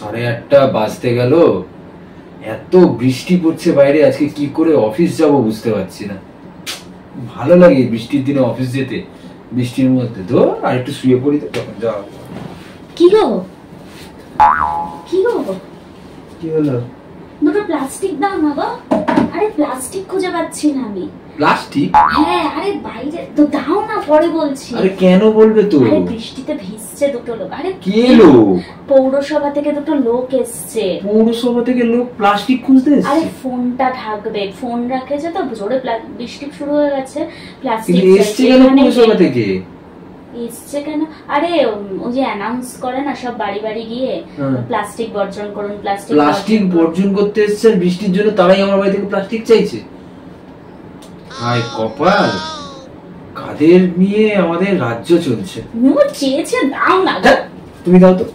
8:30 বাজতে গেল, এত বৃষ্টি পড়ছে বাইরে, আজকে কি করে অফিস যাব বুঝতে পারছি না। ভালো লাগে বৃষ্টির দিনে অফিস যেতে, বৃষ্টির মধ্যে। তো আর একটু শুয়ে পড়ি তো, তখন যাও। কি গো কি গো, কি হলো? দুটো প্লাস্টিক দাও না গো। আরে প্লাস্টিক খুঁজে পাচ্ছি না আমি। প্লাস্টিক? হ্যাঁ, আরে বাইরে তো দাও না, পরে বলছি। আরে কেন বলবে তো? আরে বৃষ্টিতে ভিজছে দুটো লোক। আরে কি এলো? পৌরসভা থেকে দুটো লোক এসছে। পৌরসভা থেকে লোক প্লাস্টিক খুঁজতে এসছে? আরে ফোনটা ঢাকবে, ফোন রাখেছে তো, জোরে বৃষ্টি শুরু হয়ে গেছে। প্লাস্টিক এসছে কেন পৌরসভা থেকে? এসছে কেন? আরে ওই যে অ্যানাউন্স করে না সব বাড়ি বাড়ি গিয়ে, প্লাস্টিক বর্জন করুন, প্লাস্টিক বর্জন করতে এসছে। বৃষ্টির জন্য তারাই আমার বাড়ি থেকে প্লাস্টিক চাইছে। হায় কপাল, কাদের নিয়ে আমাদের রাজ্য চলছে। চেয়েছে দাও না, তুমি দাও তো।